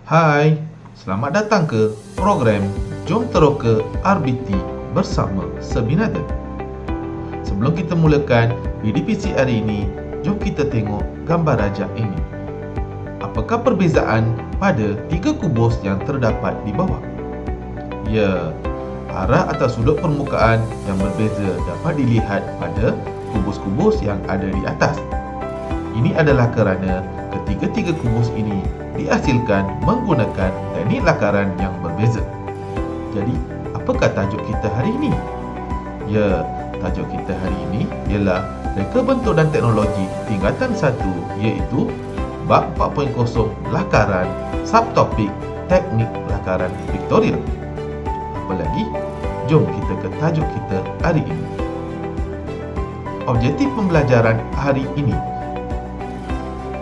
Hai, selamat datang ke program Jom Teroka RBT bersama Sebinada. Sebelum kita mulakan BDPC hari ini, jom kita tengok gambar rajak ini. Apakah perbezaan pada tiga kubus yang terdapat di bawah? Ya, arah atau sudut permukaan yang berbeza dapat dilihat pada kubus-kubus yang ada di atas. Ini adalah kerana ketiga-tiga kubus ini dihasilkan menggunakan teknik lakaran yang berbeza. Jadi, apakah tajuk kita hari ini? Ya, tajuk kita hari ini ialah Reka Bentuk dan Teknologi Tingkatan 1 iaitu Bab 4.0 Lakaran, Subtopik Teknik Lakaran Vektorial. Apa lagi? Jom kita ke tajuk kita hari ini. Objektif pembelajaran hari ini: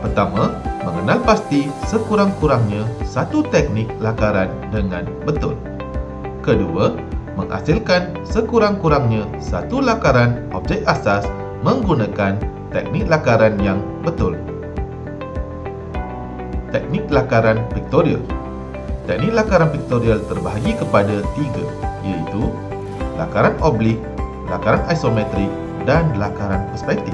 pertama, mengenal pasti sekurang-kurangnya satu teknik lakaran dengan betul. Kedua, menghasilkan sekurang-kurangnya satu lakaran objek asas menggunakan teknik lakaran yang betul. Teknik lakaran vektorial. Teknik lakaran vektorial terbahagi kepada tiga, iaitu lakaran oblik, lakaran isometrik dan lakaran perspektif.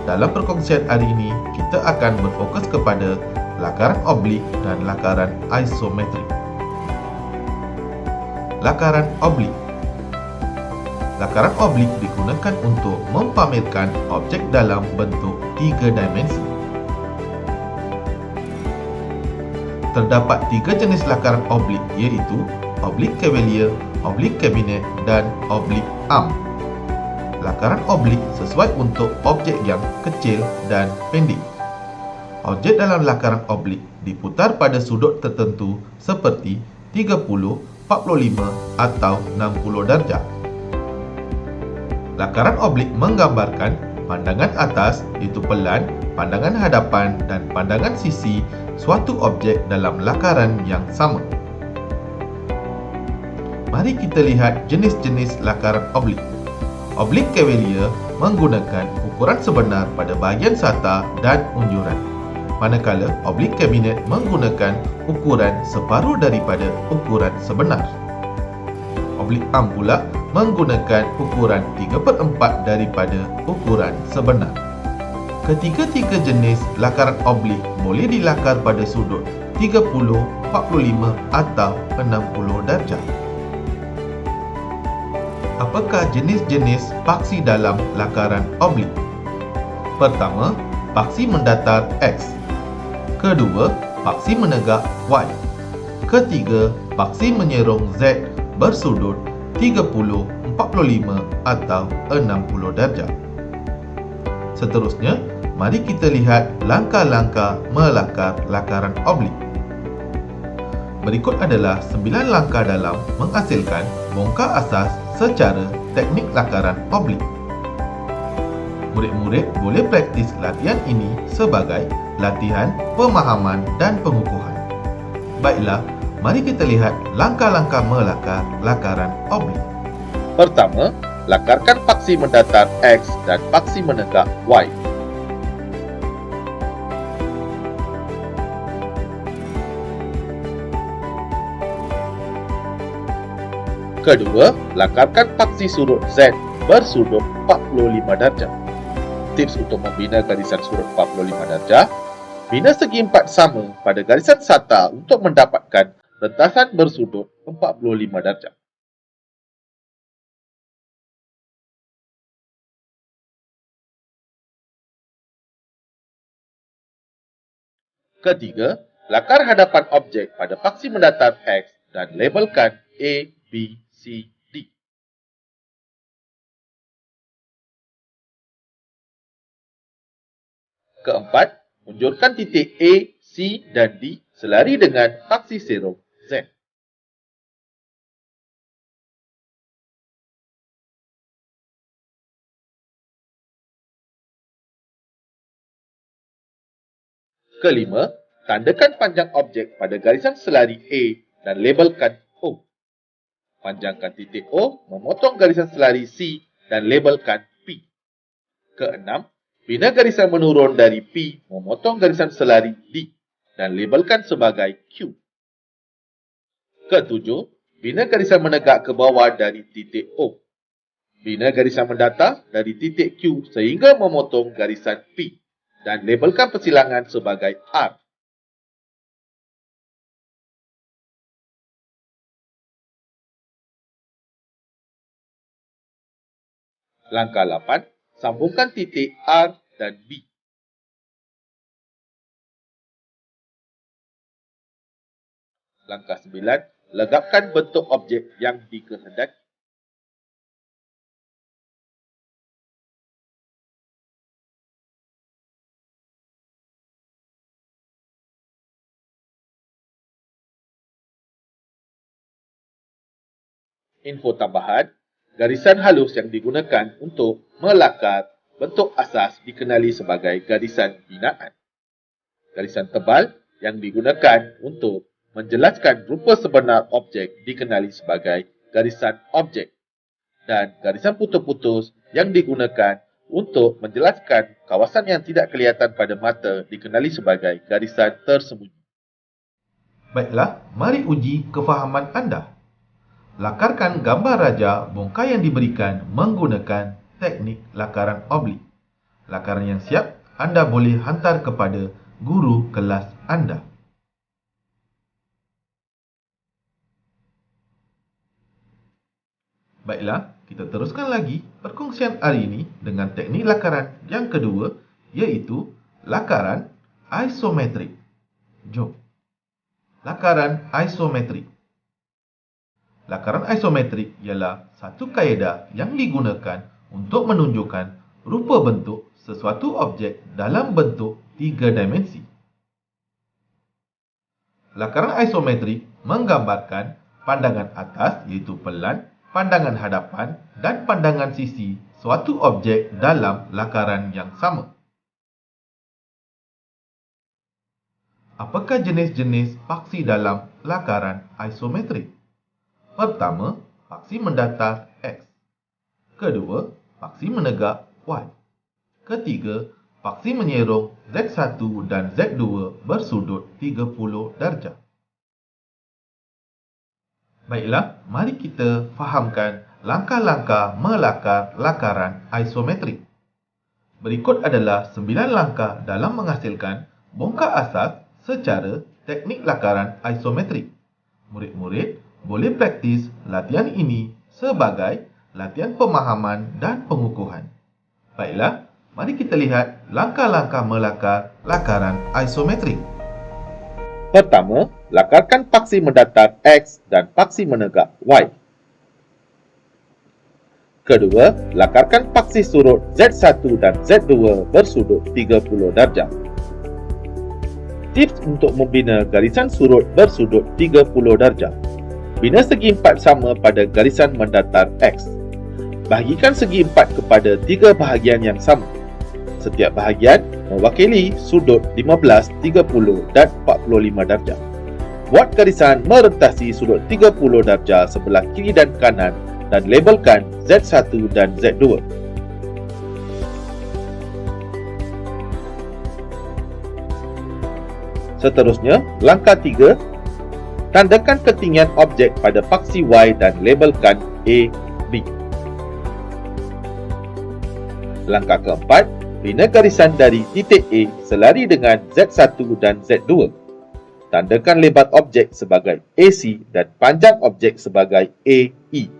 Dalam perkongsian hari ini, kita akan berfokus kepada lakaran oblik dan lakaran isometrik. Lakaran oblik. Lakaran oblik digunakan untuk mempamerkan objek dalam bentuk tiga dimensi. Terdapat tiga jenis lakaran oblik, iaitu oblik Cavalier, oblik Cabinet dan oblik arm. Lakaran oblik sesuai untuk objek yang kecil dan pendek. Objek dalam lakaran oblik diputar pada sudut tertentu seperti 30, 45 atau 60 darjah. Lakaran oblik menggambarkan pandangan atas iaitu pelan, pandangan hadapan dan pandangan sisi suatu objek dalam lakaran yang sama. Mari kita lihat jenis-jenis lakaran oblik. Oblik Cavalier menggunakan ukuran sebenar pada bahagian sata dan unjuran, manakala oblik Cabinet menggunakan ukuran separuh daripada ukuran sebenar. Oblik arm pula menggunakan ukuran 3/4 daripada ukuran sebenar. Ketiga-tiga jenis lakaran oblik boleh dilakar pada sudut 30, 45 atau 60 darjah. Apakah jenis-jenis paksi dalam lakaran oblik? Pertama, paksi mendatar X. Kedua, paksi menegak Y. Ketiga, paksi menyerong Z bersudut 30, 45 atau 60 darjah. Seterusnya, mari kita lihat langkah-langkah melakar lakaran oblik. Berikut adalah 9 langkah dalam menghasilkan bongkar asas secara teknik lakaran oblik. Murid-murid boleh praktis latihan ini sebagai latihan pemahaman dan pengukuhan. Baiklah, mari kita lihat langkah-langkah melakar lakaran oblik. Pertama, lakarkan paksi mendatar X dan paksi menegak Y. Kedua, lakarkan paksi sudut Z bersudut 45 darjah. Tips untuk membina garisan sudut 45 darjah: bina segi empat sama pada garisan sata untuk mendapatkan rentasan bersudut 45 darjah. Ketiga, lakar hadapan objek pada paksi mendatar X dan labelkan A, B, C, D. Keempat, unjurkan titik A, C dan D selari dengan paksi serong Z. Kelima, tandakan panjang objek pada garisan selari A dan labelkan O. Panjangkan titik O, memotong garisan selari C dan labelkan P. Keenam, bina garisan menurun dari P, memotong garisan selari D dan labelkan sebagai Q. Ketujuh, bina garisan menegak ke bawah dari titik O. Bina garisan mendatar dari titik Q sehingga memotong garisan P dan labelkan persilangan sebagai R. Langkah 8, sambungkan titik R dan B. Langkah 9, legapkan bentuk objek yang dikehendaki. Info tambahan, garisan halus yang digunakan untuk melakar bentuk asas dikenali sebagai garisan binaan. Garisan tebal yang digunakan untuk menjelaskan rupa sebenar objek dikenali sebagai garisan objek. Dan garisan putus-putus yang digunakan untuk menjelaskan kawasan yang tidak kelihatan pada mata dikenali sebagai garisan tersembunyi. Baiklah, mari uji kefahaman anda. Lakarkan gambar raja bongkai yang diberikan menggunakan teknik lakaran oblik. Lakaran yang siap anda boleh hantar kepada guru kelas anda. Baiklah, kita teruskan lagi perkongsian hari ini dengan teknik lakaran yang kedua, iaitu lakaran isometrik. Jom. Lakaran isometrik. Lakaran isometrik ialah satu kaedah yang digunakan untuk menunjukkan rupa bentuk sesuatu objek dalam bentuk 3 dimensi. Lakaran isometrik menggambarkan pandangan atas iaitu pelan, pandangan hadapan dan pandangan sisi suatu objek dalam lakaran yang sama. Apakah jenis-jenis paksi dalam lakaran isometrik? Pertama, paksi mendatar X. Kedua, paksi menegak Y. Ketiga, paksi menyerong Z1 dan Z2 bersudut 30 darjah. Baiklah, mari kita fahamkan langkah-langkah melakar lakaran isometrik. Berikut adalah 9 langkah dalam menghasilkan bongkar asas secara teknik lakaran isometrik. Murid-murid boleh praktis latihan ini sebagai latihan pemahaman dan pengukuhan. Baiklah, mari kita lihat langkah-langkah melakar lakaran isometrik. Pertama, lakarkan paksi mendatar X dan paksi menegak Y. Kedua, lakarkan paksi surut Z1 dan Z2 bersudut 30 darjah. Tips untuk membina garisan surut bersudut 30 darjah. Bina segi empat sama pada garisan mendatar X. Bahagikan segi empat kepada 3 bahagian yang sama. Setiap bahagian mewakili sudut 15, 30 dan 45 darjah. Buat garisan merentasi sudut 30 darjah sebelah kiri dan kanan dan labelkan Z1 dan Z2. Seterusnya, langkah 3, tandakan ketinggian objek pada paksi Y dan labelkan A, B. Langkah keempat, bina garisan dari titik A selari dengan Z1 dan Z2. Tandakan lebar objek sebagai AC dan panjang objek sebagai AE.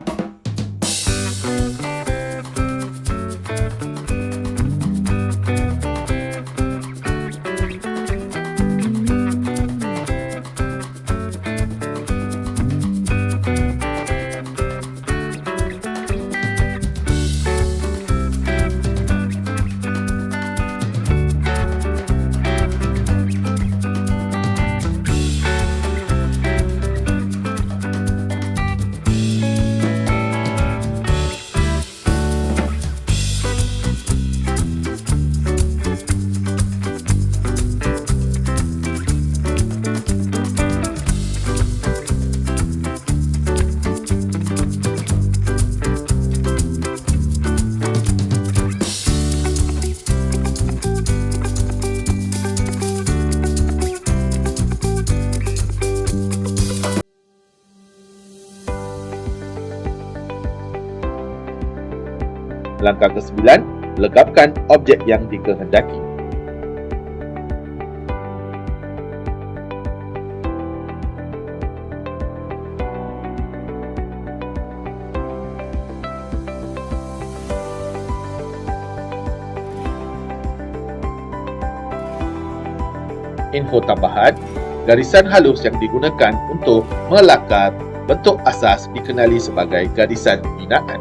Langkah ke-9, legapkan objek yang dikehendaki. Info tambahan, garisan halus yang digunakan untuk melakar bentuk asas dikenali sebagai garisan binaan.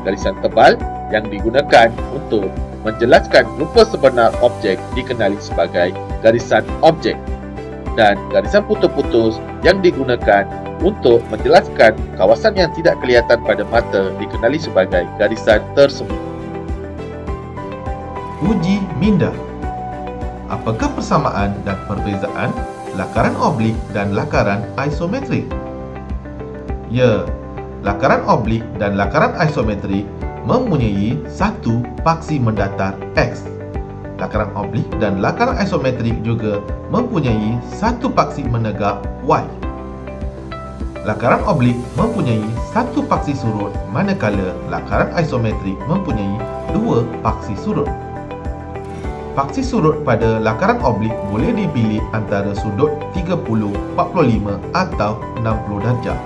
Garisan tebal yang digunakan untuk menjelaskan rupa sebenar objek dikenali sebagai garisan objek. Dan garisan putus-putus yang digunakan untuk menjelaskan kawasan yang tidak kelihatan pada mata dikenali sebagai garisan tersembunyi. Uji minda. Apakah persamaan dan perbezaan lakaran oblik dan lakaran isometrik? Ya, lakaran oblik dan lakaran isometrik mempunyai satu paksi mendatar X. Lakaran oblik dan lakaran isometrik juga mempunyai satu paksi menegak Y. Lakaran oblik mempunyai satu paksi surut, manakala lakaran isometrik mempunyai dua paksi surut. Paksi surut pada lakaran oblik boleh dipilih antara sudut 30, 45 atau 60 darjah.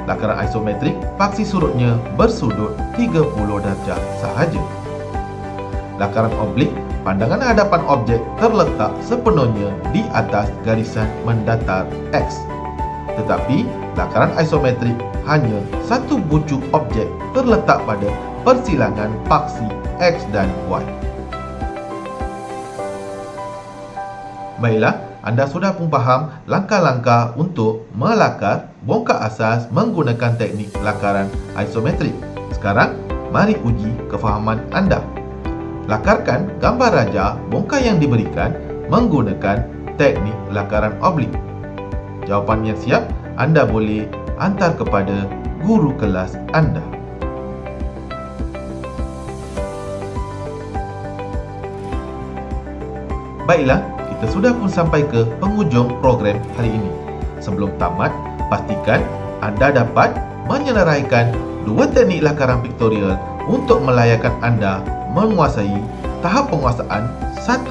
Lakaran isometrik, paksi surutnya bersudut 30 darjah sahaja. Lakaran oblik, pandangan hadapan objek terletak sepenuhnya di atas garisan mendatar X. Tetapi, lakaran isometrik hanya satu bucuk objek terletak pada persilangan paksi X dan Y. Baiklah, anda sudah pun faham langkah-langkah untuk melakar bongkar asas menggunakan teknik lakaran isometrik. Sekarang, mari uji kefahaman anda. Lakarkan gambar raja bongkar yang diberikan menggunakan teknik lakaran oblik. Jawapan yang siap, anda boleh hantar kepada guru kelas anda. Baiklah, kita sudah pun sampai ke penghujung program hari ini. Sebelum tamat, pastikan anda dapat menyelesaikan dua teknik lakaran piktorial untuk melayakkan anda menguasai tahap penguasaan 1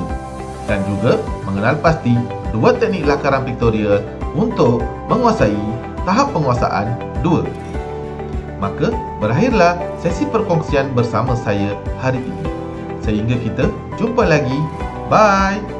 dan juga mengenal pasti dua teknik lakaran piktorial untuk menguasai tahap penguasaan 2. Maka, berakhirlah sesi perkongsian bersama saya hari ini. Sehingga kita jumpa lagi. Bye!